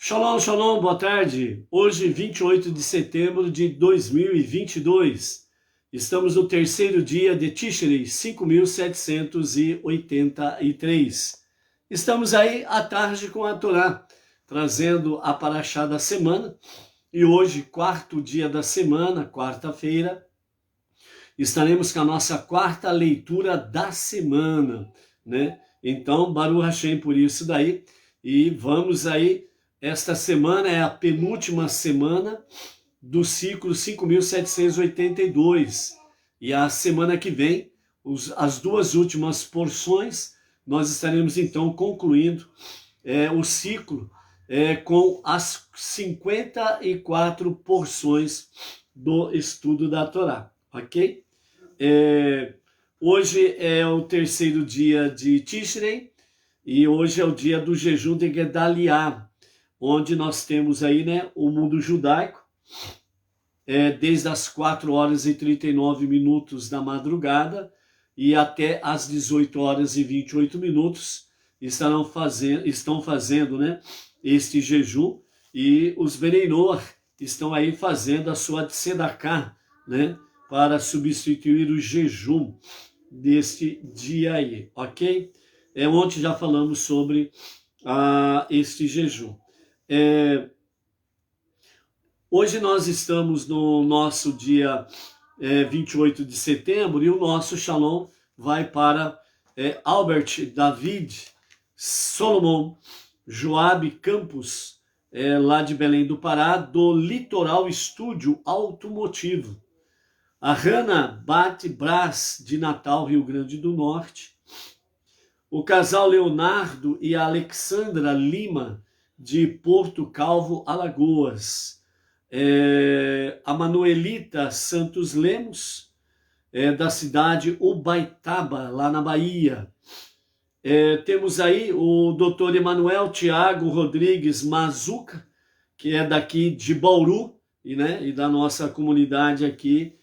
Shalom, shalom, boa tarde. Hoje, 28 de setembro de 2022. Estamos no terceiro dia de Tishrei, 5.783. Estamos aí à tarde com a Torá, trazendo a Parashá da semana. E hoje, quarto dia da semana, quarta-feira, estaremos com a nossa quarta leitura da semana, né? Então, Baruch Hashem por isso daí. E vamos aí. Esta semana é a penúltima semana do ciclo 5.782. E a semana que vem, as duas últimas porções, nós estaremos então concluindo o ciclo com as 54 porções do estudo da Torá, ok? Hoje é o terceiro dia de Tishrei e hoje é o dia do jejum de Gedaliah, onde nós temos aí, né, o mundo judaico, desde as 4h39 da madrugada e até as 18h28 estão fazendo, né, este jejum, e os Benei Noach estão aí fazendo a sua tzedakah, né, para substituir o jejum deste dia aí, ok? Ontem já falamos sobre este jejum. Hoje nós estamos no nosso dia 28 de setembro e o nosso Shalom vai para Albert David Solomon Joab Campos, lá de Belém do Pará, do Litoral Estúdio Automotivo. A Hannah Bat Brás, de Natal, Rio Grande do Norte. O casal Leonardo e a Alexandra Lima, de Porto Calvo, Alagoas. A Manuelita Santos Lemos, da cidade Ubaitaba, lá na Bahia. Temos aí o Dr. Emanuel Tiago Rodrigues Mazuca, que é daqui de Bauru, e da nossa comunidade aqui,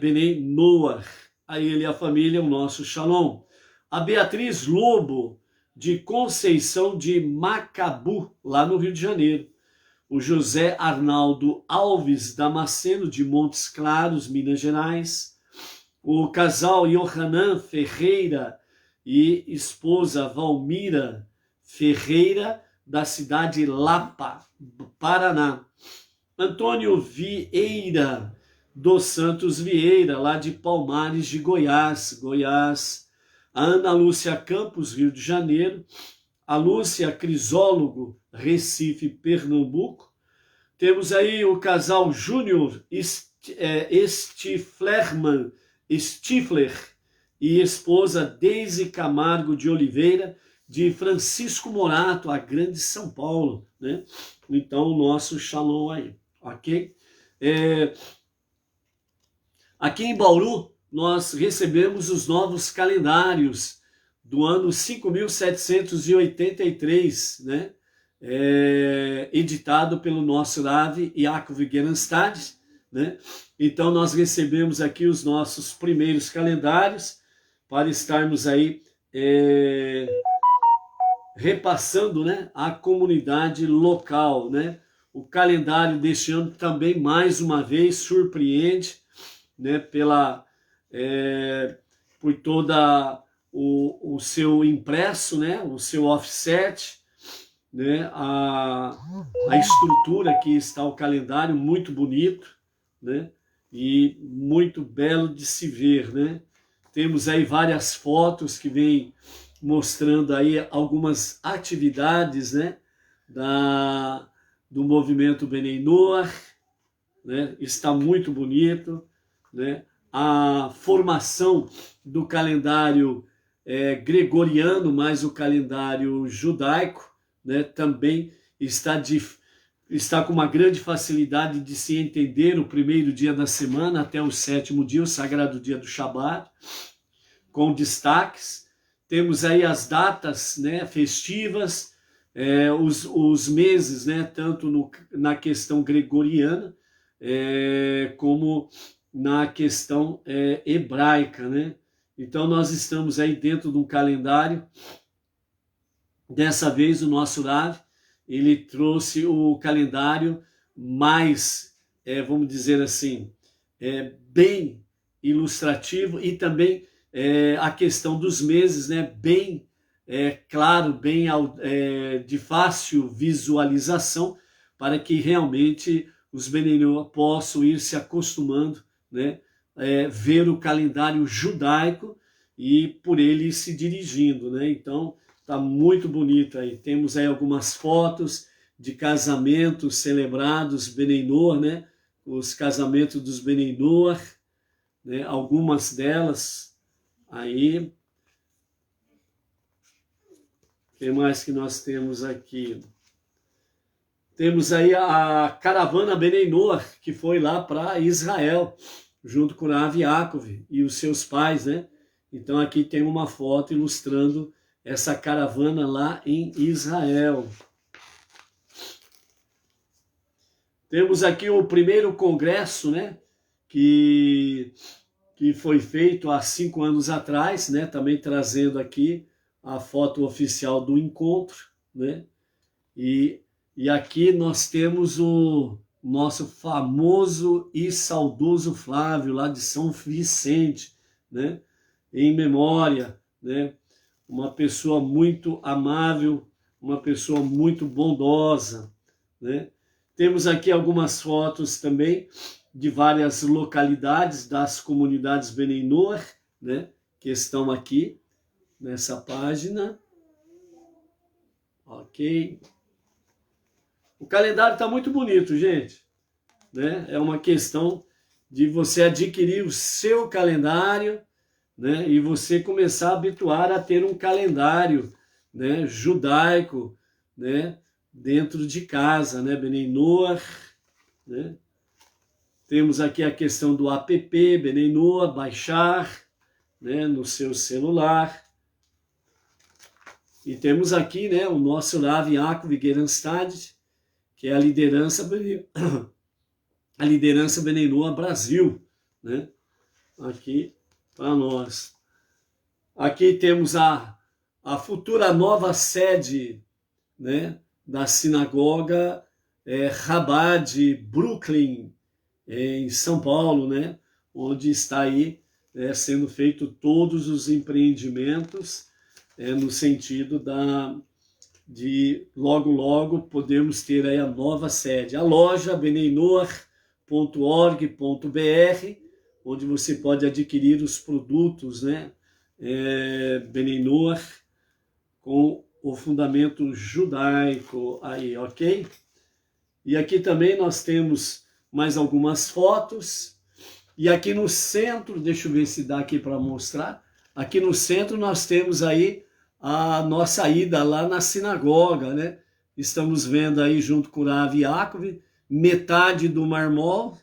Benei Noach. A ele e a família, o nosso Shalom. A Beatriz Lobo, de Conceição de Macabu, lá no Rio de Janeiro. O José Arnaldo Alves Damasceno, de Montes Claros, Minas Gerais. O casal Yohanan Ferreira e esposa Valmira Ferreira, da cidade Lapa, Paraná. Antônio Vieira dos Santos Vieira, lá de Palmares de Goiás. A Ana Lúcia Campos, Rio de Janeiro. A Lúcia Crisólogo, Recife, Pernambuco. Temos aí o casal Júnior Stifler e esposa Deise Camargo de Oliveira, de Francisco Morato, a Grande São Paulo, né? Então, o nosso Shalom aí, ok? Aqui em Bauru, nós recebemos os novos calendários do ano 5.783, né? Editado pelo nosso Rav Yaakov Gerenstad, né? Então nós recebemos aqui os nossos primeiros calendários para estarmos aí repassando, né, a comunidade local, né? O calendário deste ano também mais uma vez surpreende, né, por toda o seu impresso, né, o seu offset, né, a estrutura que está o calendário, muito bonito, né, e muito belo de se ver, né. Temos aí várias fotos que vêm mostrando aí algumas atividades, né, do movimento Benei Noach, né, está muito bonito, né. A formação do calendário gregoriano, mais o calendário judaico, né, também está com uma grande facilidade de se entender o primeiro dia da semana até o sétimo dia, o sagrado dia do Shabat, com destaques. Temos aí as datas, né, festivas, os meses, né, tanto na questão gregoriana como na questão hebraica, né? Então nós estamos aí dentro de um calendário, dessa vez o nosso Rav, ele trouxe o calendário mais, vamos dizer assim, bem ilustrativo, e também a questão dos meses, né, bem claro, bem de fácil visualização, para que realmente os Benenô possam ir se acostumando, né, ver o calendário judaico e por ele ir se dirigindo, né? Então tá muito bonito aí. Temos aí algumas fotos de casamentos celebrados Benenô, né? Os casamentos dos Benenô, né? Algumas delas aí. O que mais que nós temos aqui? Temos aí a caravana Benenô, que foi lá para Israel, junto com Rav Yaakov e os seus pais, né? Então aqui tem uma foto ilustrando essa caravana lá em Israel. Temos aqui o primeiro congresso, né? Que foi feito há 5 anos atrás, né? Também trazendo aqui a foto oficial do encontro, né? E aqui nós temos o nosso famoso e saudoso Flávio, lá de São Vicente, né? Em memória, né? Uma pessoa muito amável, uma pessoa muito bondosa, né? Temos aqui algumas fotos também de várias localidades das comunidades Benenô, né? Que estão aqui nessa página. Ok. O calendário está muito bonito, gente, né? É uma questão de você adquirir o seu calendário, né? E você começar a habituar a ter um calendário, né? Judaico, né? Dentro de casa, né? Benenô, né? Temos aqui a questão do app Benenô, baixar, né? No seu celular. E temos aqui, né? O nosso Rav Yaakov Gerenstad, que é a liderança Benenô Brasil, né? Aqui para nós. Aqui temos a futura nova sede, né, da sinagoga Chabad de Brooklyn, em São Paulo, né, onde está aí sendo feito todos os empreendimentos no sentido de logo podemos ter aí a nova sede. A loja benenor.org.br, onde você pode adquirir os produtos, né, Benenô, com o fundamento judaico aí, ok? E aqui também nós temos mais algumas fotos. E aqui no centro, deixa eu ver se dá aqui para mostrar. Aqui no centro nós temos aí a nossa ida lá na sinagoga, né? Estamos vendo aí junto com o Rav Yaakov, metade do marmol.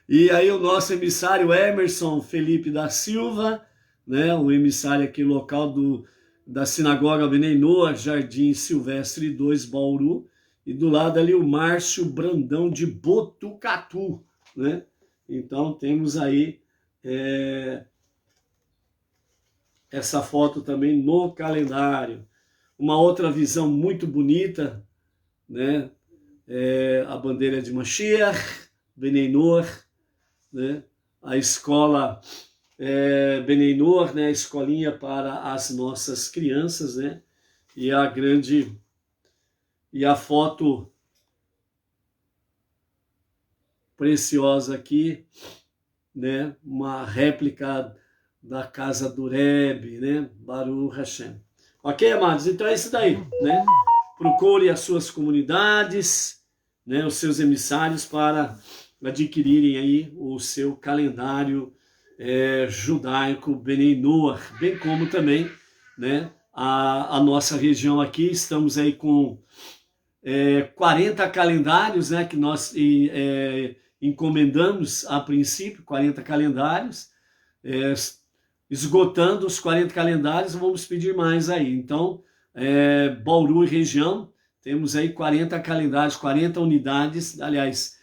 E aí o nosso emissário Emerson Felipe da Silva, né? O emissário aqui local da sinagoga Benenô, Jardim Silvestre 2, Bauru. E do lado ali o Márcio Brandão de Botucatu, né? Então temos aí essa foto também no calendário. Uma outra visão muito bonita, né? A bandeira de Mashiach, Benenô, né? A escola Benenô, né? A escolinha para as nossas crianças, né? E a foto preciosa aqui, né? Uma réplica da casa do Rebbe, né? Baruch Hashem. Ok, amados? Então é isso daí, né? Procure as suas comunidades, né? Os seus emissários para adquirirem aí o seu calendário judaico Benenô, bem como também, né? A nossa região aqui, estamos aí com 40 calendários, né? Que nós encomendamos a princípio, 40 calendários, esgotando os 40 calendários, vamos pedir mais aí. Então, Bauru e região, temos aí 40 calendários, 40 unidades, aliás,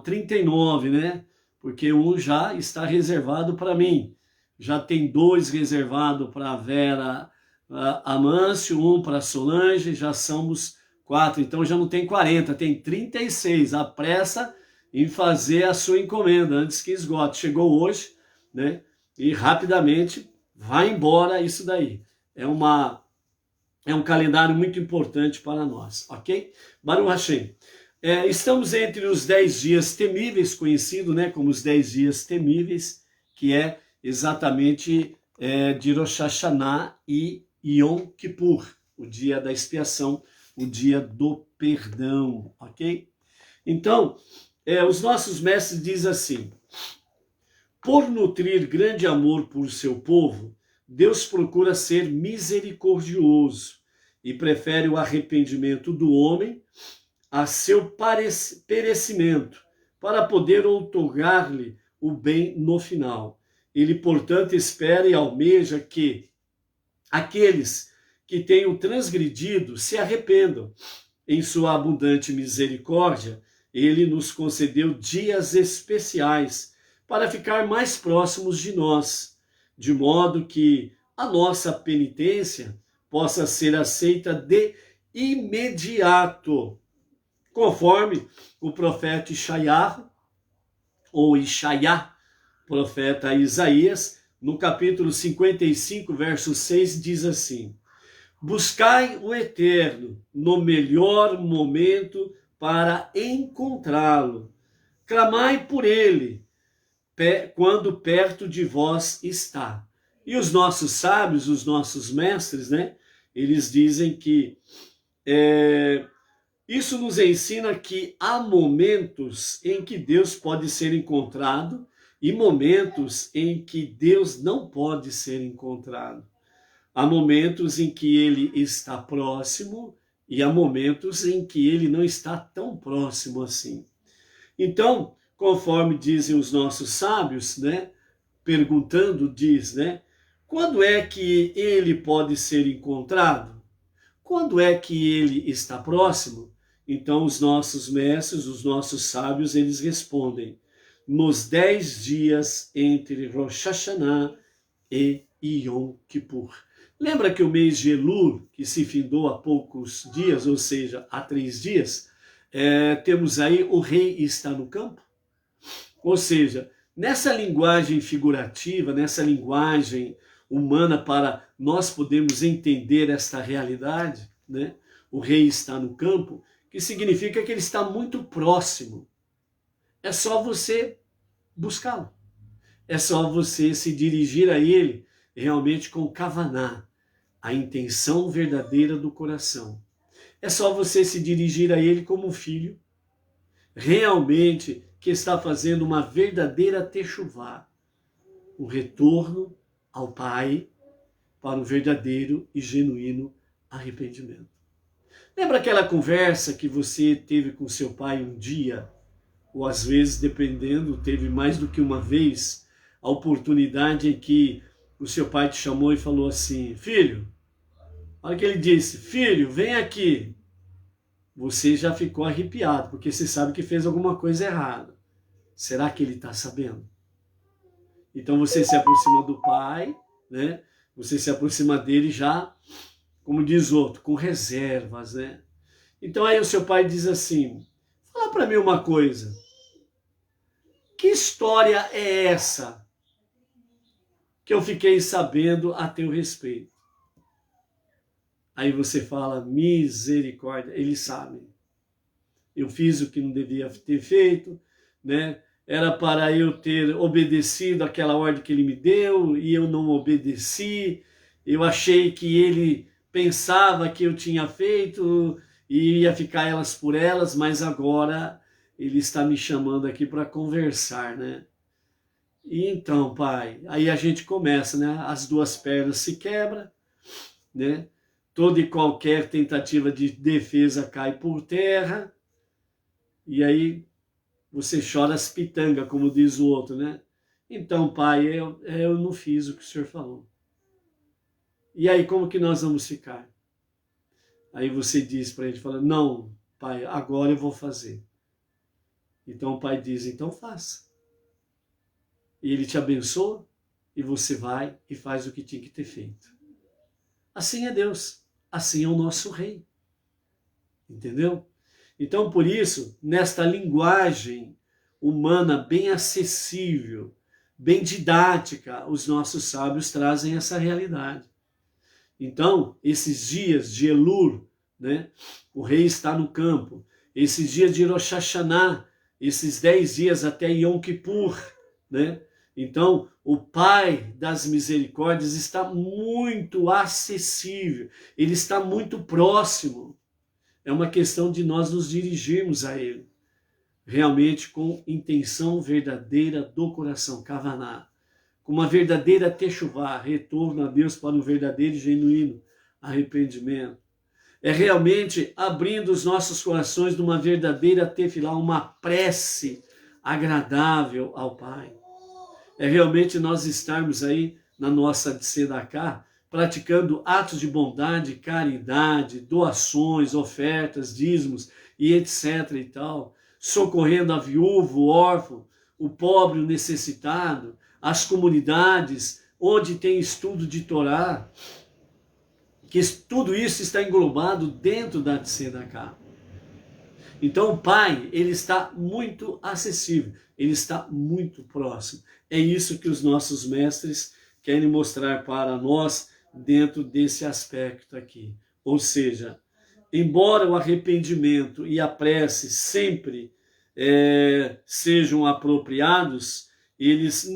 39, né? Porque um já está reservado para mim. Já tem 2 reservados para a Vera Amâncio, um para Solange, já somos 4. Então já não tem 40, tem 36. Apressa em fazer a sua encomenda antes que esgote. Chegou hoje, né? E rapidamente vai embora isso daí. É um calendário muito importante para nós, ok? Baruch Hashem. Estamos entre os 10 dias temíveis, conhecido, né, como os 10 dias temíveis, que é exatamente de Rosh Hashanah e Yom Kippur, o dia da expiação, o dia do perdão, ok? Então, os nossos mestres dizem assim: por nutrir grande amor por seu povo, Deus procura ser misericordioso e prefere o arrependimento do homem a seu perecimento, para poder outorgar-lhe o bem no final. Ele, portanto, espera e almeja que aqueles que tenham transgredido se arrependam. Em sua abundante misericórdia, ele nos concedeu dias especiais para ficar mais próximos de nós, de modo que a nossa penitência possa ser aceita de imediato, conforme o profeta Ishaiah, ou Ishaiah, profeta Isaías, no capítulo 55, verso 6, diz assim: buscai o Eterno no melhor momento para encontrá-lo. Clamai por ele quando perto de vós está. E os nossos sábios, os nossos mestres, né? Eles dizem que isso nos ensina que há momentos em que Deus pode ser encontrado e momentos em que Deus não pode ser encontrado. Há momentos em que ele está próximo e há momentos em que ele não está tão próximo assim. Então, conforme dizem os nossos sábios, né, perguntando, diz, né, quando é que ele pode ser encontrado? Quando é que ele está próximo? Então, os nossos mestres, os nossos sábios, eles respondem: nos 10 dias entre Rosh Hashanah e Yom Kippur. Lembra que o mês de Elul, que se findou há poucos dias, ou seja, há 3 dias, temos aí o rei está no campo? Ou seja, nessa linguagem figurativa, nessa linguagem humana para nós podermos entender esta realidade, né? O rei está no campo, que significa que ele está muito próximo. É só você buscá-lo. É só você se dirigir a ele realmente com kavaná, a intenção verdadeira do coração. É só você se dirigir a ele como um filho, realmente que está fazendo uma verdadeira techuvá, um retorno ao Pai para um verdadeiro e genuíno arrependimento. Lembra aquela conversa que você teve com seu pai um dia, ou às vezes, dependendo, teve mais do que uma vez, a oportunidade em que o seu pai te chamou e falou assim: filho, a hora que ele disse, filho, vem aqui, você já ficou arrepiado, porque você sabe que fez alguma coisa errada. Será que ele está sabendo? Então você se aproxima do pai, né? Você se aproxima dele já, como diz outro, com reservas, né? Então aí o seu pai diz assim: fala para mim uma coisa, que história é essa que eu fiquei sabendo a teu respeito? Aí você fala: misericórdia, eles sabem. Eu fiz o que não devia ter feito, né? Era para eu ter obedecido aquela ordem que ele me deu e eu não obedeci. Eu achei que ele pensava que eu tinha feito e ia ficar elas por elas, mas agora ele está me chamando aqui para conversar, né? E então, pai, aí a gente começa, né? As duas pernas se quebram, né? Toda e qualquer tentativa de defesa cai por terra. E aí você chora as pitangas, como diz o outro, né? Então, pai, eu não fiz o que o senhor falou. E aí, como que nós vamos ficar? Aí você diz para ele, fala: não, pai, agora eu vou fazer. Então o pai diz: então faça. E ele te abençoa, e você vai e faz o que tinha que ter feito. Assim é Deus, assim é o nosso rei. Entendeu? Então, por isso, nesta linguagem humana bem acessível, bem didática, os nossos sábios trazem essa realidade. Então, esses dias de Elul, né, o rei está no campo. Esses dias de Rosh Hashanah, esses 10 dias até Yom Kippur, né? Então, o Pai das Misericórdias está muito acessível, ele está muito próximo. É uma questão de nós nos dirigirmos a ele, realmente com intenção verdadeira do coração, Kavaná, com uma verdadeira techuvá, retorno a Deus para um verdadeiro e genuíno arrependimento. É realmente abrindo os nossos corações numa verdadeira tefilá, uma prece agradável ao Pai. É realmente nós estarmos aí na nossa tzedakah, praticando atos de bondade, caridade, doações, ofertas, dízimos e etc e tal, socorrendo a viúva, o órfão, o pobre, o necessitado, as comunidades onde tem estudo de Torá, que tudo isso está englobado dentro da tzedakah. Então o Pai, ele está muito acessível, ele está muito próximo. É isso que os nossos mestres querem mostrar para nós dentro desse aspecto aqui. Ou seja, embora o arrependimento e a prece sempre sejam apropriados, eles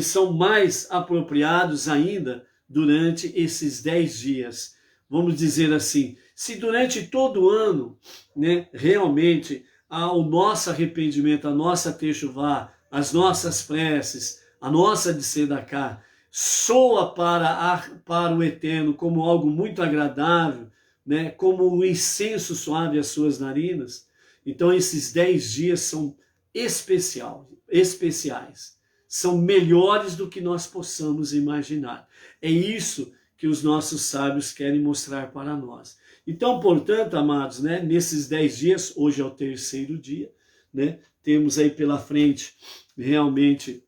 são mais apropriados ainda durante esses 10 dias. Vamos dizer assim, se durante todo o ano, né, realmente o nosso arrependimento, a nossa techuvá, as nossas preces, a nossa tzedakah, soa para o Eterno como algo muito agradável, né, como um incenso suave às suas narinas, então esses 10 dias são especiais, são melhores do que nós possamos imaginar. É isso que os nossos sábios querem mostrar para nós. Então, portanto, amados, né, nesses 10 dias, hoje é o terceiro dia, né, temos aí pela frente realmente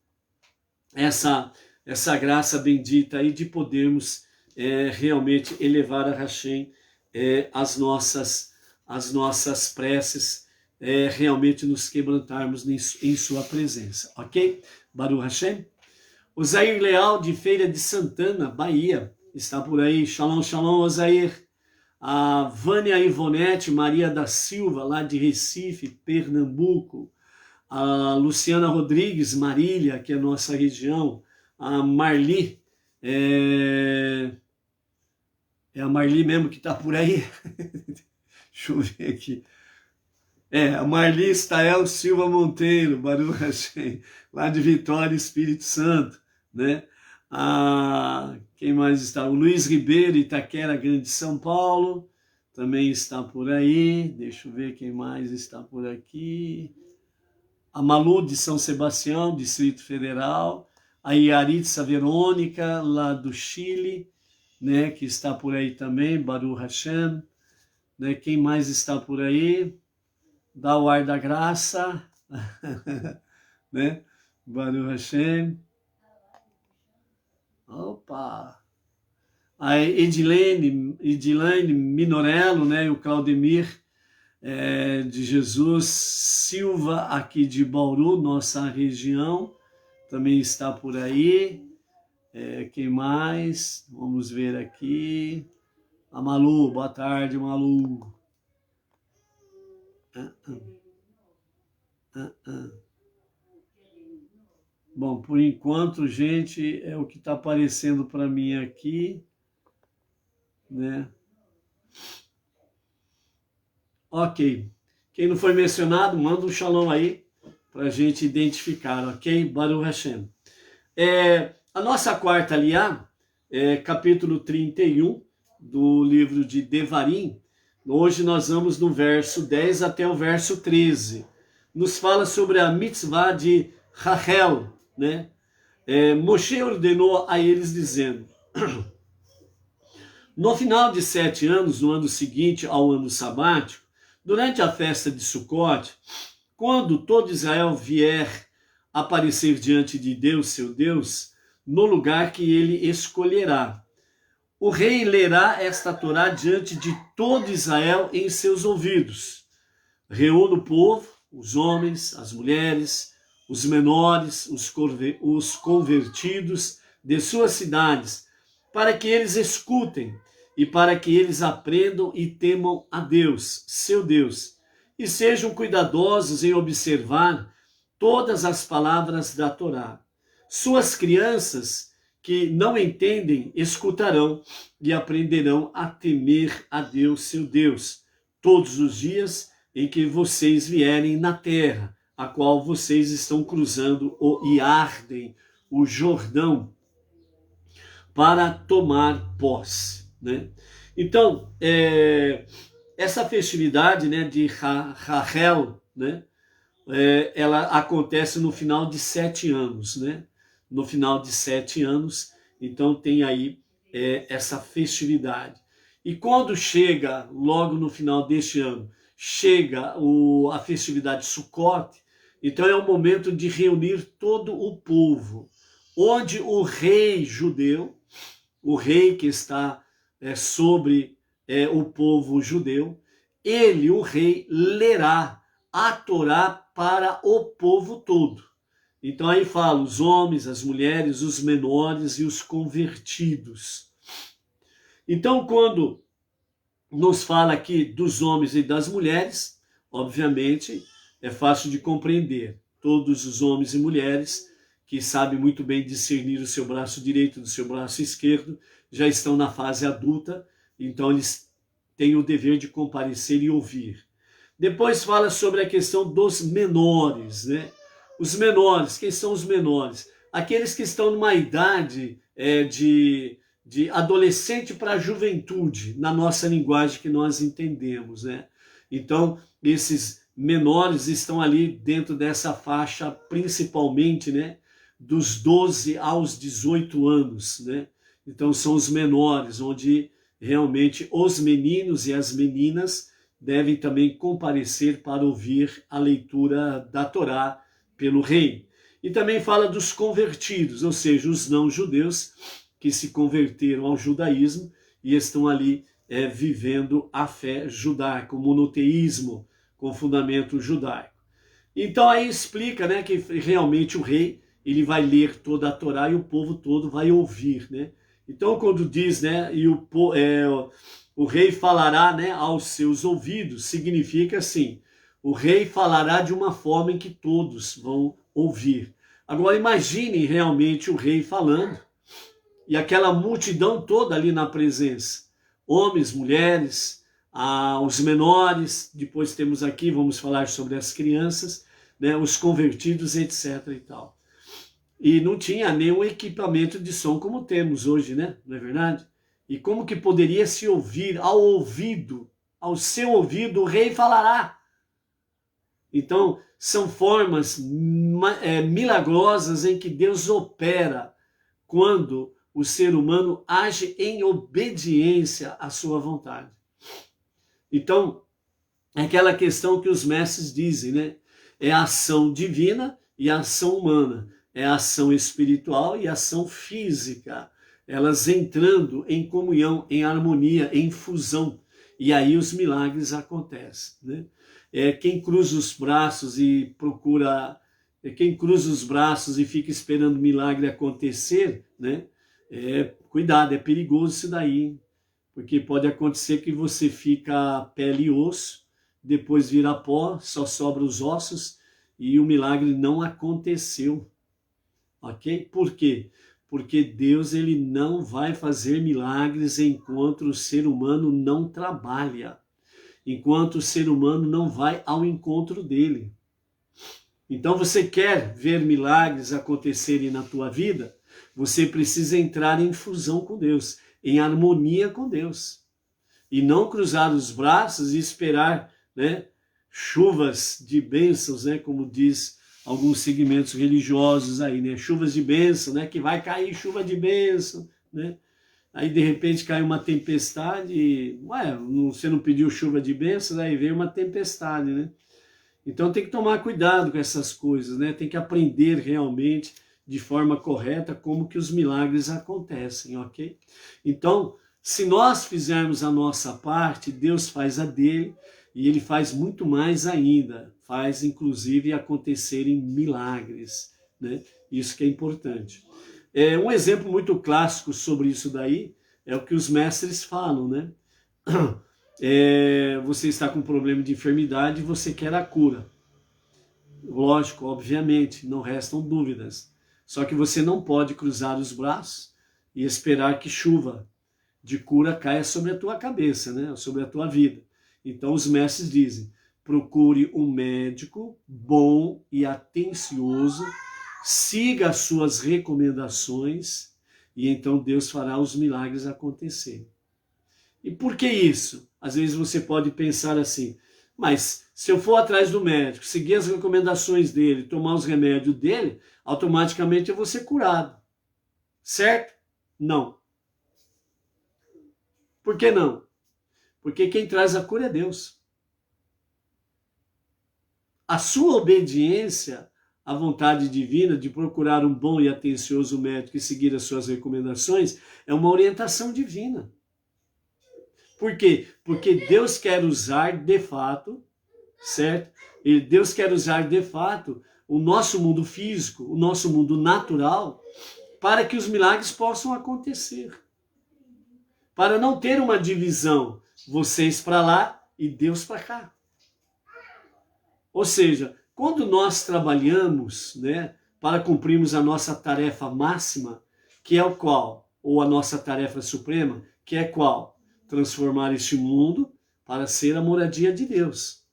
essa graça bendita aí de podermos realmente elevar a Hashem as nossas preces, realmente nos quebrantarmos em sua presença, ok? Baruch Hashem. O Zair Leal de Feira de Santana, Bahia, está por aí. Shalom, shalom, Ozair. A Vânia Ivonete Maria da Silva, lá de Recife, Pernambuco. A Luciana Rodrigues, Marília, que é a nossa região. A Marli, é a Marli mesmo que está por aí? Deixa eu ver aqui. A Marli Stael Silva Monteiro, Baruch Hashem, lá de Vitória, Espírito Santo, né? Quem mais está? O Luiz Ribeiro, Itaquera Grande, São Paulo, também está por aí. Deixa eu ver quem mais está por aqui. A Malu de São Sebastião, Distrito Federal. A Yaritza Verônica, lá do Chile, né? Que está por aí também, Baruch Hashem. Né? Quem mais está por aí? Dá o ar da graça, né? Baruch Hashem. Opa! A Edilene Minorello, né? E o Claudemir de Jesus Silva, aqui de Bauru, nossa região, também está por aí. Quem mais? Vamos ver aqui. A Malu, boa tarde, Malu. Bom, por enquanto, gente, é o que está aparecendo para mim aqui, né? Ok. Quem não foi mencionado, manda um shalom aí para a gente identificar, ok? Baruch Hashem. A nossa quarta aliá, capítulo 31 do livro de Devarim. Hoje nós vamos no verso 10 até o verso 13. Nos fala sobre a mitzvah de Rachel, né? Moshe ordenou a eles dizendo: no final de 7 anos, no ano seguinte ao ano sabático, durante a festa de Sucote, quando todo Israel vier aparecer diante de Deus, seu Deus, no lugar que ele escolherá, O rei lerá esta Torá diante de todo Israel em seus ouvidos. Reúna o povo, os homens, as mulheres, os menores, os convertidos de suas cidades, para que eles escutem e para que eles aprendam e temam a Deus, seu Deus, e sejam cuidadosos em observar todas as palavras da Torá. Suas crianças que não entendem escutarão e aprenderão a temer a Deus, seu Deus, todos os dias em que vocês vierem na terra, a qual vocês estão cruzando o Iardem, o Jordão, para tomar posse, né? Então, essa festividade, né, de Rachel, né, ela acontece no final de 7 anos, né? No final de 7 anos, então tem aí essa festividade. E quando chega, logo no final deste ano, chega a festividade Sukkot, então é o momento de reunir todo o povo, onde o rei judeu, o rei que está sobre o povo judeu, ele, o rei, lerá a Torá para o povo todo. Então aí fala os homens, as mulheres, os menores e os convertidos. Então quando nos fala aqui dos homens e das mulheres, obviamente é fácil de compreender. Todos os homens e mulheres que sabem muito bem discernir o seu braço direito do seu braço esquerdo já estão na fase adulta, então eles têm o dever de comparecer e ouvir. Depois fala sobre a questão dos menores, né? Os menores, quem são os menores? Aqueles que estão numa idade de adolescente para juventude, na nossa linguagem que nós entendemos, né? Então, esses menores estão ali dentro dessa faixa, principalmente, né? Dos 12 aos 18 anos, né? Então, são os menores, onde realmente os meninos e as meninas devem também comparecer para ouvir a leitura da Torá pelo rei. E também fala dos convertidos, ou seja, os não-judeus que se converteram ao judaísmo e estão ali vivendo a fé judaica, o monoteísmo com fundamento judaico. Então aí explica, né, que realmente o rei ele vai ler toda a Torá e o povo todo vai ouvir, né? Então quando diz, né, e o rei falará, né, aos seus ouvidos, significa assim, o rei falará de uma forma em que todos vão ouvir. Agora imagine realmente o rei falando e aquela multidão toda ali na presença, homens, mulheres, os menores, depois temos aqui, vamos falar sobre as crianças, né, os convertidos, etc. e tal. E não tinha nenhum equipamento de som como temos hoje, né? Não é verdade? E como que poderia se ouvir ao ouvido, ao seu ouvido, o rei falará. Então, são formas milagrosas em que Deus opera quando o ser humano age em obediência à sua vontade. Então, é aquela questão que os mestres dizem, né? É a ação divina e a ação humana. É a ação espiritual e a ação física. Elas entrando em comunhão, em harmonia, em fusão. E aí os milagres acontecem, né? Quem cruza os braços e procura... Quem cruza os braços e fica esperando o milagre acontecer, né? Cuidado, é perigoso isso daí. Porque pode acontecer que você fica pele e osso, depois vira pó, só sobra os ossos e o milagre não aconteceu. Ok? Por quê? Porque Deus ele não vai fazer milagres enquanto o ser humano não trabalha, enquanto o ser humano não vai ao encontro dele. Então você quer ver milagres acontecerem na tua vida? Você precisa entrar em fusão com Deus, em harmonia com Deus. E não cruzar os braços e esperar, né, chuvas de bênçãos, né, como diz alguns segmentos religiosos aí, né? Chuvas de bênção, né? Que vai cair chuva de bênção, né? Aí de repente cai uma tempestade e, você não pediu chuva de bênção, aí veio uma tempestade, né? Então tem que tomar cuidado com essas coisas, né? Tem que aprender realmente de forma correta como que os milagres acontecem, ok? Então, Se nós fizermos a nossa parte, Deus faz a dele, e ele faz muito mais ainda, faz inclusive acontecerem milagres, né? Isso que é importante. Um exemplo muito clássico sobre isso daí é o que os mestres falam, né? Você está com um problema de enfermidade e você quer a cura. Lógico, obviamente, não restam dúvidas. Só que você não pode cruzar os braços e esperar que chuva de cura caia sobre a tua cabeça, né? Sobre a tua vida. Então os mestres dizem, procure um médico bom e atencioso, siga as suas recomendações e então Deus fará os milagres acontecerem. E por que isso? Às vezes você pode pensar assim, mas se eu for atrás do médico, seguir as recomendações dele, tomar os remédios dele, automaticamente eu vou ser curado. Certo? Não. Por que não? Porque quem traz a cura é Deus. A sua obediência à vontade divina de procurar um bom e atencioso médico e seguir as suas recomendações é uma orientação divina. Por quê? Porque Deus quer usar de fato, certo? E Deus quer usar de fato o nosso mundo físico, o nosso mundo natural, para que os milagres possam acontecer. Para não ter uma divisão, vocês para lá e Deus para cá. Ou seja, quando nós trabalhamos, né, para cumprirmos a nossa tarefa máxima, que é o qual? Ou a nossa tarefa suprema, que é qual? Transformar este mundo para ser a moradia de Deus.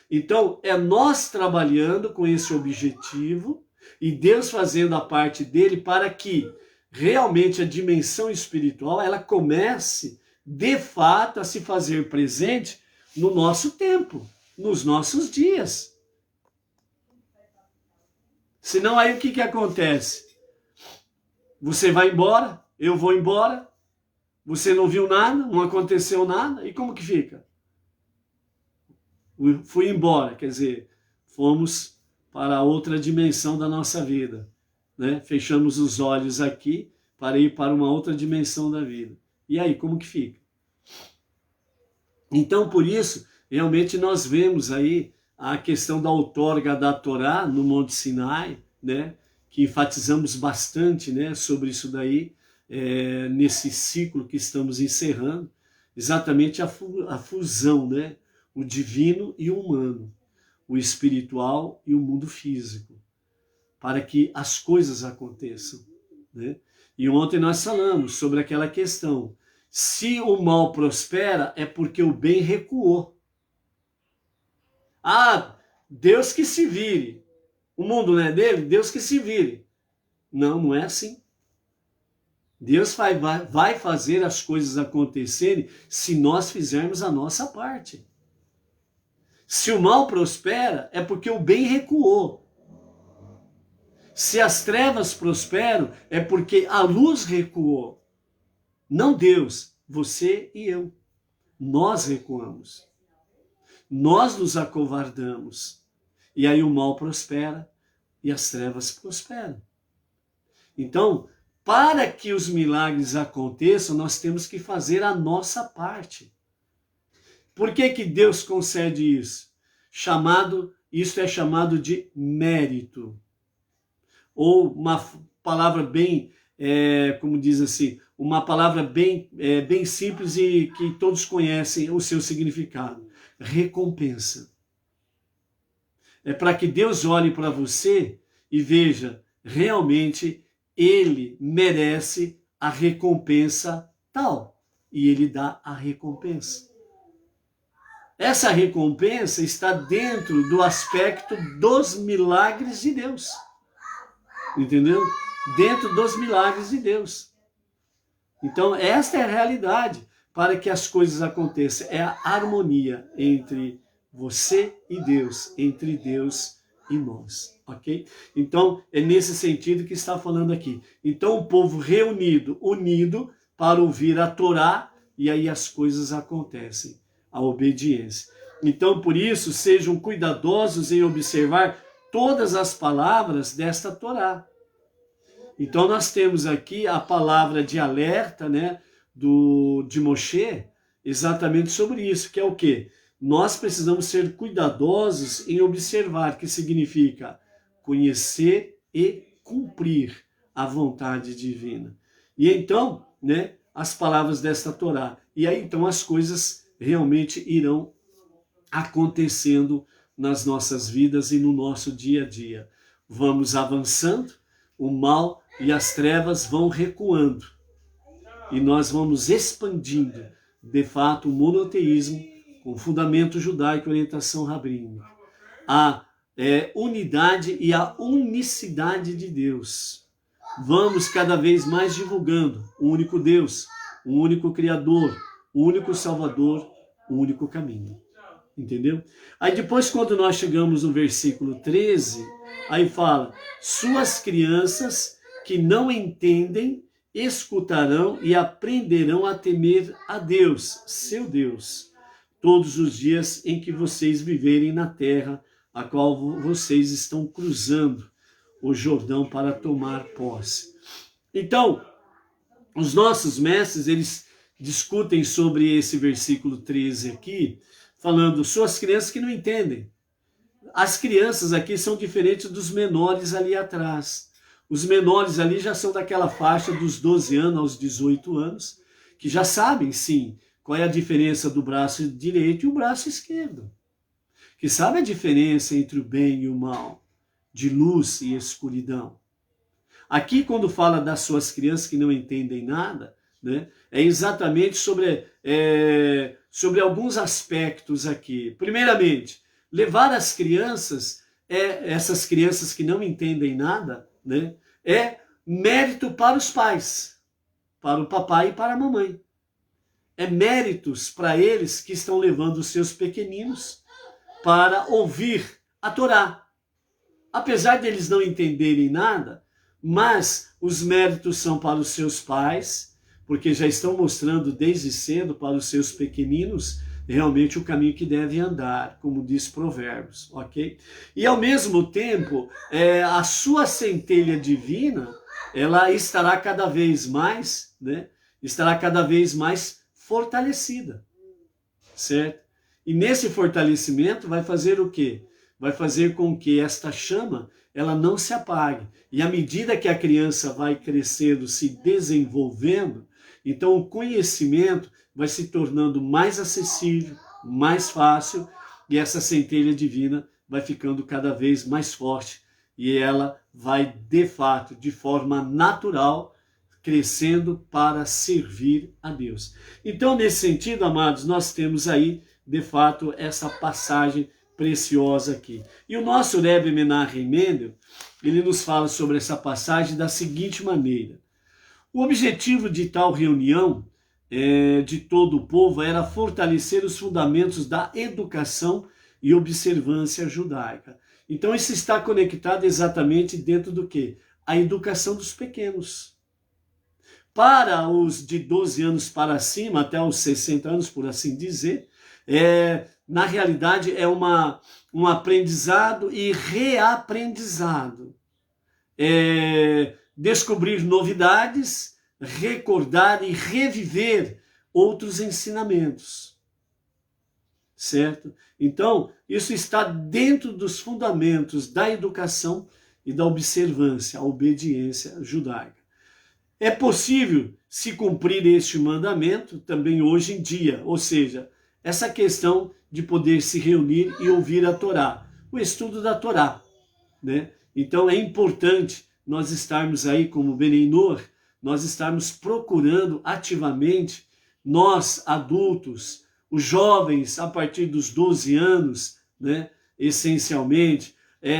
Então, é nós trabalhando com esse objetivo e Deus fazendo a parte dele para que realmente a dimensão espiritual ela comece, de fato, a se fazer presente no nosso tempo, nos nossos dias. Senão aí o que acontece? Você vai embora, eu vou embora, você não viu nada, não aconteceu nada, e como que fica? Fui embora, quer dizer, fomos para outra dimensão da nossa vida, né? Fechamos os olhos aqui para ir para uma outra dimensão da vida. E aí, como que fica? Então, por isso, realmente nós vemos aí a questão da outorga da Torá no Monte Sinai, né? Que enfatizamos bastante, né, sobre isso daí, nesse ciclo que estamos encerrando, exatamente a fusão, né? O divino e o humano, o espiritual e o mundo físico, para que as coisas aconteçam, né? E ontem nós falamos sobre aquela questão, se o mal prospera é porque o bem recuou. Ah, Deus que se vire, o mundo não é dele, Deus que se vire. Não, não é assim. Deus vai fazer as coisas acontecerem se nós fizermos a nossa parte. Se o mal prospera, é porque o bem recuou. Se as trevas prosperam, é porque a luz recuou. Não Deus, você e eu. Nós recuamos. Nós nos acovardamos. E aí o mal prospera e as trevas prosperam. Então, para que os milagres aconteçam, nós temos que fazer a nossa parte. Por que Deus concede isso? Isso é chamado de mérito. Ou uma palavra bem, como diz assim, uma palavra bem simples e que todos conhecem o seu significado. Recompensa. É para que Deus olhe para você e veja, realmente ele merece a recompensa tal. E ele dá a recompensa. Essa recompensa está dentro do aspecto dos milagres de Deus. Entendeu? Dentro dos milagres de Deus. Então, esta é a realidade para que as coisas aconteçam. É a harmonia entre você e Deus, entre Deus e nós, ok? Então, é nesse sentido que está falando aqui. Então, o povo reunido, unido para ouvir a Torá, e aí as coisas acontecem, a obediência. Então, por isso, sejam cuidadosos em observar todas as palavras desta Torá. Então, nós temos aqui a palavra de alerta, né? de Moshe exatamente sobre isso, que é o quê? Nós precisamos ser cuidadosos em observar, que significa conhecer e cumprir a vontade divina. E então, né, as palavras desta Torá. E aí então as coisas realmente irão acontecendo nas nossas vidas e no nosso dia a dia. Vamos avançando, o mal e as trevas vão recuando. E nós vamos expandindo, de fato, o monoteísmo com fundamento judaico e orientação rabínica. A unidade e a unicidade de Deus. Vamos cada vez mais divulgando o único Deus, o único Criador, o único Salvador, o único caminho. Entendeu? Aí depois, quando nós chegamos no versículo 13, aí fala: suas crianças que não entendem escutarão e aprenderão a temer a Deus, seu Deus, todos os dias em que vocês viverem na terra a qual vocês estão cruzando o Jordão para tomar posse. Então, os nossos mestres, eles discutem sobre esse versículo 13 aqui, falando, suas crianças que não entendem. As crianças aqui são diferentes dos menores ali atrás. Os menores ali já são daquela faixa dos 12 anos aos 18 anos, que já sabem, sim, qual é a diferença do braço direito e o braço esquerdo. Que sabem a diferença entre o bem e o mal, de luz e escuridão. Aqui, quando fala das suas crianças que não entendem nada, né, é exatamente sobre alguns aspectos aqui. Primeiramente, levar as crianças, essas crianças que não entendem nada, né, é mérito para os pais, para o papai e para a mamãe. É méritos para eles que estão levando os seus pequeninos para ouvir a Torá. Apesar de eles não entenderem nada, mas os méritos são para os seus pais, porque já estão mostrando desde cedo para os seus pequeninos realmente o caminho que devem andar, como diz Provérbios, ok? E ao mesmo tempo, a sua centelha divina, ela estará cada vez mais, né? Estará cada vez mais fortalecida, certo? E nesse fortalecimento vai fazer o quê? Vai fazer com que esta chama, ela não se apague. E à medida que a criança vai crescendo, se desenvolvendo, então o conhecimento vai se tornando mais acessível, mais fácil, e essa centelha divina vai ficando cada vez mais forte. E ela vai, de fato, de forma natural, crescendo para servir a Deus. Então, nesse sentido, amados, nós temos aí, de fato, essa passagem preciosa aqui. E o nosso Rebbe Menachem Mendel, ele nos fala sobre essa passagem da seguinte maneira. O objetivo de tal reunião de todo o povo era fortalecer os fundamentos da educação e observância judaica. Então isso está conectado exatamente dentro do quê? A educação dos pequenos. Para os de 12 anos para cima, até os 60 anos, por assim dizer, na realidade é um aprendizado e reaprendizado. Descobrir novidades, recordar e reviver outros ensinamentos. Certo? Então, isso está dentro dos fundamentos da educação e da observância, a obediência judaica. É possível se cumprir este mandamento também hoje em dia, ou seja, essa questão de poder se reunir e ouvir a Torá, o estudo da Torá, né? Então é importante nós estarmos aí como Beneinor, nós estarmos procurando ativamente, nós adultos, os jovens a partir dos 12 anos, né? Essencialmente,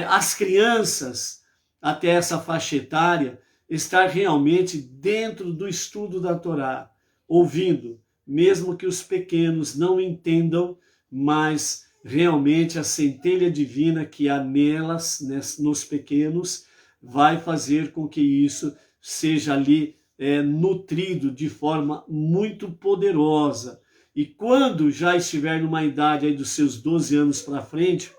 as crianças até essa faixa etária, estar realmente dentro do estudo da Torá, ouvindo, mesmo que os pequenos não entendam, mas realmente a centelha divina que há nelas, nos pequenos, vai fazer com que isso seja ali nutrido de forma muito poderosa. E quando já estiver numa idade aí dos seus 12 anos para frente,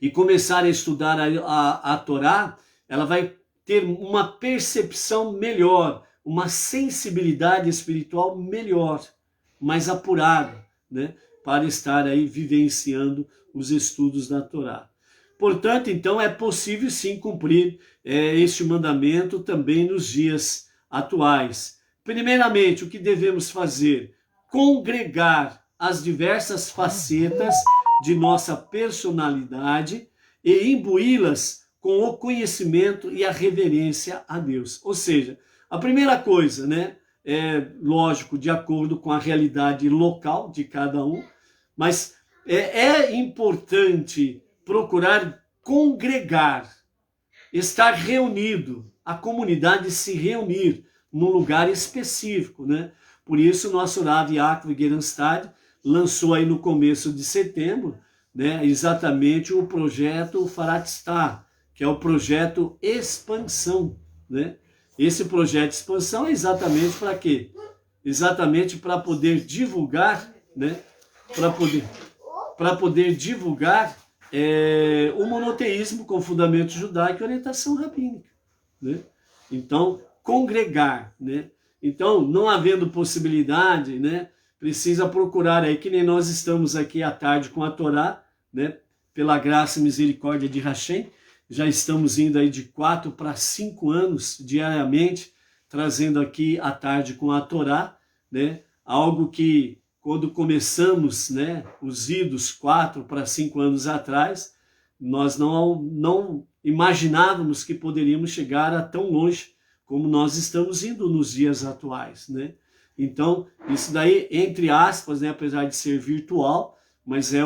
e começar a estudar a Torá, ela vai ter uma percepção melhor, uma sensibilidade espiritual melhor, mais apurada, né? Para estar aí vivenciando os estudos da Torá. Portanto, então, é possível sim cumprir este mandamento também nos dias atuais. Primeiramente, o que devemos fazer? Congregar as diversas facetas de nossa personalidade e imbuí-las com o conhecimento e a reverência a Deus. Ou seja, a primeira coisa, né, é lógico, de acordo com a realidade local de cada um, mas é importante procurar congregar, estar reunido, a comunidade se reunir num lugar específico, né? Por isso, nosso Rav Yaakov Gerenstad lançou aí no começo de setembro, né, exatamente o projeto Faratstar, que é o projeto Expansão, né? Esse projeto de expansão é exatamente para quê? Exatamente para poder divulgar, né? Para poder divulgar o monoteísmo com fundamento judaico e orientação rabínica, né? Então, congregar, né? Então, não havendo possibilidade, né, precisa procurar aí, que nem nós estamos aqui à tarde com a Torá, né, pela graça e misericórdia de Hashem, já estamos indo aí de 4 para 5 anos diariamente, trazendo aqui à tarde com a Torá, né, algo que quando começamos, né, os idos 4 para 5 anos atrás, nós não imaginávamos que poderíamos chegar a tão longe como nós estamos indo nos dias atuais, né? Então, isso daí, entre aspas, né, apesar de ser virtual, mas é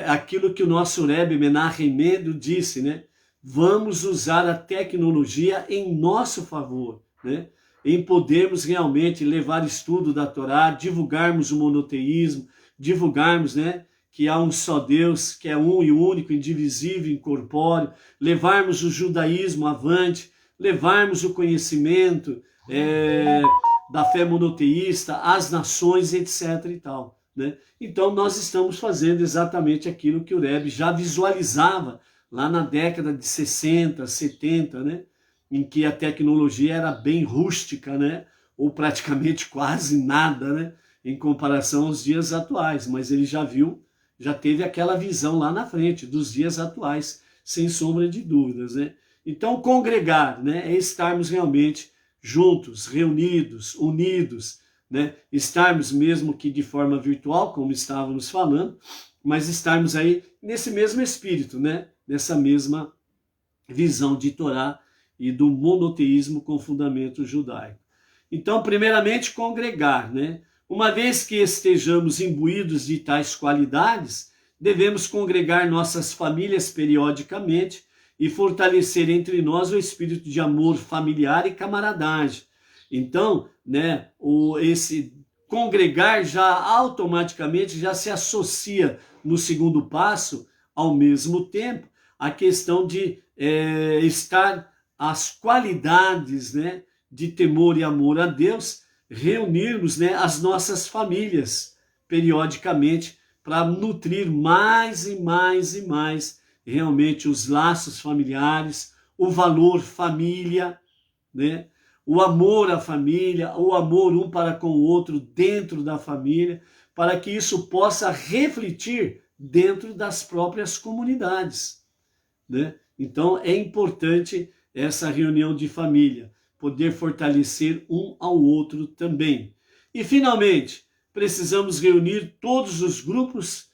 aquilo que o nosso Rebbe Menachem Mendel disse, né? Vamos usar a tecnologia em nosso favor, né? Em podermos realmente levar estudo da Torá, divulgarmos o monoteísmo, divulgarmos, né, que há um só Deus, que é um e único, indivisível, incorpóreo, levarmos o judaísmo avante, levarmos o conhecimento da fé monoteísta às nações, etc. e tal, né? Então, nós estamos fazendo exatamente aquilo que o Rebbe já visualizava lá na década de 60, 70, né? Em que a tecnologia era bem rústica, né? Ou praticamente quase nada, né? Em comparação aos dias atuais. Mas ele já viu, já teve aquela visão lá na frente dos dias atuais, sem sombra de dúvidas, né? Então, congregar, né, é estarmos realmente juntos, reunidos, unidos, né? Estarmos mesmo que de forma virtual, como estávamos falando, mas estarmos aí nesse mesmo espírito, né? Nessa mesma visão de Torá e do monoteísmo com fundamento judaico. Então, primeiramente, congregar, né? Uma vez que estejamos imbuídos de tais qualidades, devemos congregar nossas famílias periodicamente e fortalecer entre nós o espírito de amor familiar e camaradagem. Então, né, esse congregar já automaticamente já se associa no segundo passo, ao mesmo tempo, a questão de estar as qualidades, né, de temor e amor a Deus, reunirmos, né, as nossas famílias periodicamente para nutrir mais e mais e mais realmente os laços familiares, o valor família, né? O amor à família, o amor um para com o outro dentro da família, para que isso possa refletir dentro das próprias comunidades, né? Então é importante essa reunião de família, poder fortalecer um ao outro também. E finalmente, precisamos reunir todos os grupos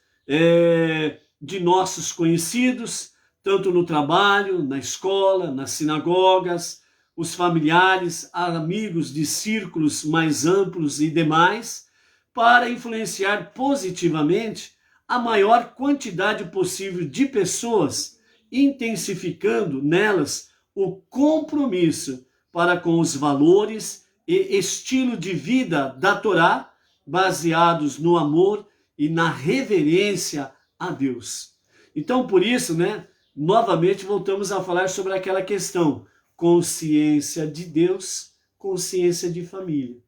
de nossos conhecidos, tanto no trabalho, na escola, nas sinagogas, os familiares, amigos de círculos mais amplos e demais, para influenciar positivamente a maior quantidade possível de pessoas, intensificando nelas o compromisso para com os valores e estilo de vida da Torá, baseados no amor e na reverência a Deus. Então, por isso, né, novamente voltamos a falar sobre aquela questão, consciência de Deus, consciência de família.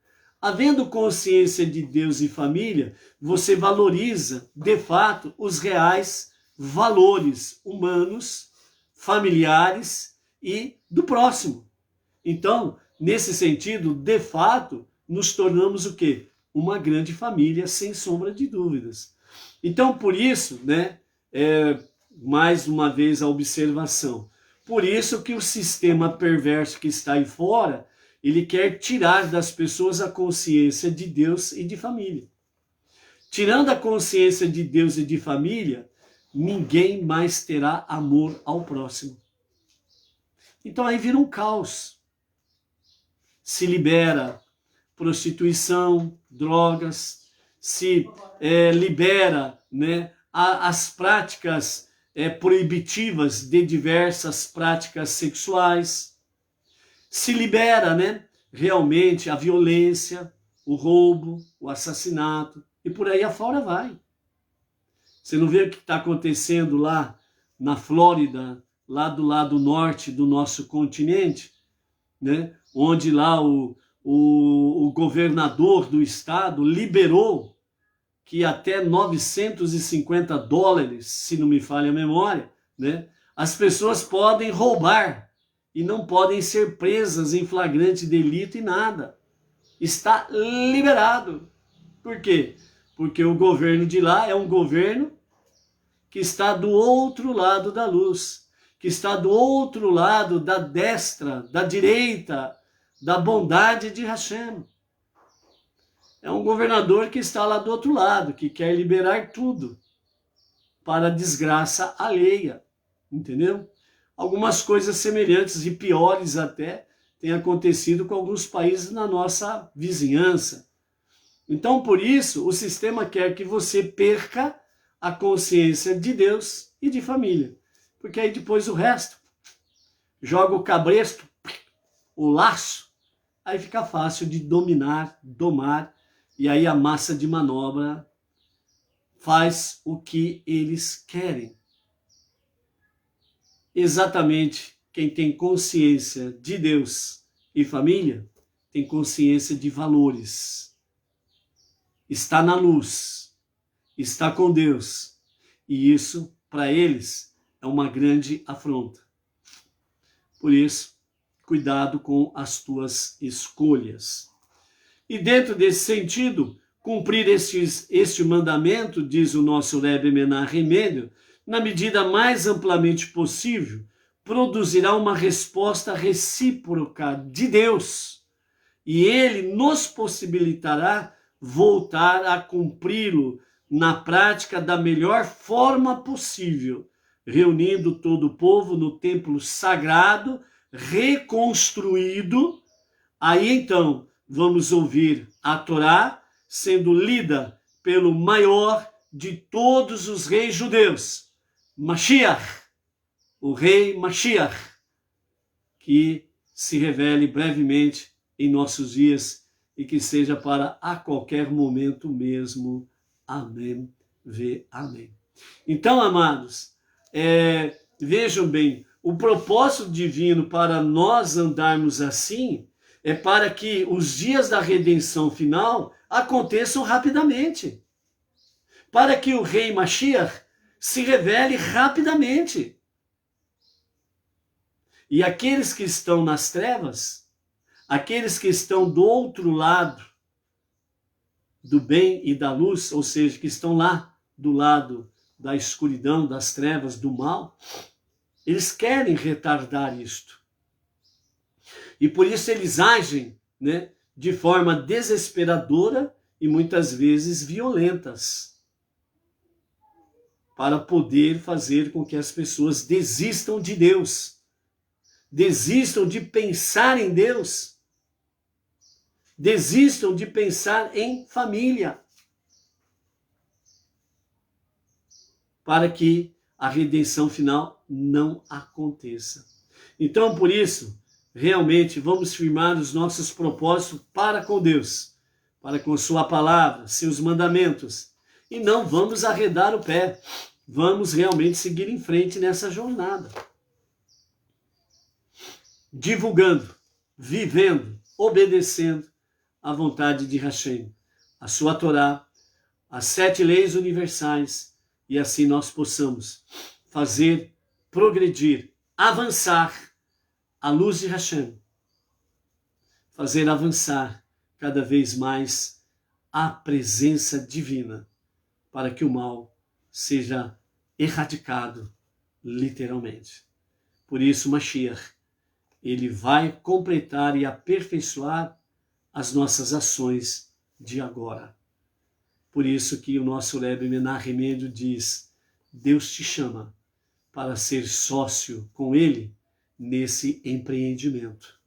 Havendo consciência de Deus e família, você valoriza, de fato, os reais valores humanos, familiares e do próximo. Então, nesse sentido, de fato, nos tornamos o quê? Uma grande família, sem sombra de dúvidas. Então, por isso, né, mais uma vez a observação, por isso que o sistema perverso que está aí fora, ele quer tirar das pessoas a consciência de Deus e de família. Tirando a consciência de Deus e de família, ninguém mais terá amor ao próximo. Então aí vira um caos. Se libera prostituição, drogas, se libera, né, as práticas proibitivas de diversas práticas sexuais, se libera, né, realmente a violência, o roubo, o assassinato, e por aí afora vai. Você não vê o que está acontecendo lá na Flórida, lá do lado norte do nosso continente, né? Onde lá o governador do estado liberou que até $950, se não me falha a memória, né? As pessoas podem roubar e não podem ser presas em flagrante delito e nada. Está liberado. Por quê? Porque o governo de lá é um governo que está do outro lado da luz, que está do outro lado da destra, da direita, da bondade de Hashem. É um governador que está lá do outro lado, que quer liberar tudo para a desgraça alheia, entendeu? Algumas coisas semelhantes e piores até têm acontecido com alguns países na nossa vizinhança. Então, por isso, o sistema quer que você perca a consciência de Deus e de família. Porque aí depois o resto, joga o cabresto, o laço, aí fica fácil de dominar, domar, e aí a massa de manobra faz o que eles querem. Exatamente quem tem consciência de Deus e família, tem consciência de valores. Está na luz, está com Deus, e isso, para eles, é uma grande afronta. Por isso, cuidado com as tuas escolhas. E dentro desse sentido, cumprir este mandamento, diz o nosso Rebbe Menahem Mendel, na medida mais amplamente possível, produzirá uma resposta recíproca de Deus, e ele nos possibilitará voltar a cumpri-lo na prática da melhor forma possível, reunindo todo o povo no templo sagrado, reconstruído. Aí então vamos ouvir a Torá sendo lida pelo maior de todos os reis judeus, Mashiach, o rei Mashiach, que se revele brevemente em nossos dias e que seja para a qualquer momento mesmo. Amém. Amém. Então, amados, vejam bem, o propósito divino para nós andarmos assim é para que os dias da redenção final aconteçam rapidamente. Para que o rei Mashiach se revele rapidamente. E aqueles que estão nas trevas, aqueles que estão do outro lado do bem e da luz, ou seja, que estão lá do lado da escuridão, das trevas, do mal, eles querem retardar isto. E por isso eles agem, né, de forma desesperadora e muitas vezes violentas, para poder fazer com que as pessoas desistam de Deus, desistam de pensar em Deus, desistam de pensar em família, para que a redenção final não aconteça. Então, por isso, realmente vamos firmar os nossos propósitos para com Deus, para com sua palavra, seus mandamentos, e não vamos arredar o pé, vamos realmente seguir em frente nessa jornada. Divulgando, vivendo, obedecendo à vontade de Hashem, a sua Torá, as 7 leis universais, e assim nós possamos fazer progredir, avançar a luz de Hashem, fazer avançar cada vez mais a presença divina, para que o mal seja erradicado, literalmente. Por isso, Mashiach, ele vai completar e aperfeiçoar as nossas ações de agora. Por isso que o nosso Rebbe Menachem Mendel diz, Deus te chama para ser sócio com ele nesse empreendimento.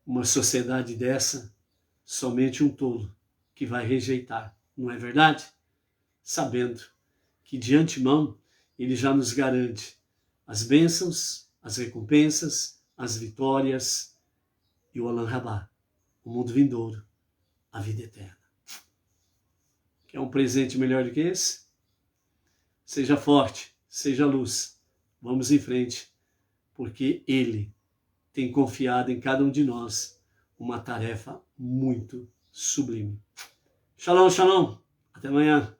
Uma sociedade dessa, somente um tolo que vai rejeitar, não é verdade? Sabendo que de antemão ele já nos garante as bênçãos, as recompensas, as vitórias e o Olam Rabá, o mundo vindouro, a vida eterna. Quer um presente melhor do que esse? Seja forte, seja luz. Vamos em frente, porque Ele tem confiado em cada um de nós uma tarefa muito sublime. Shalom, shalom. Até amanhã.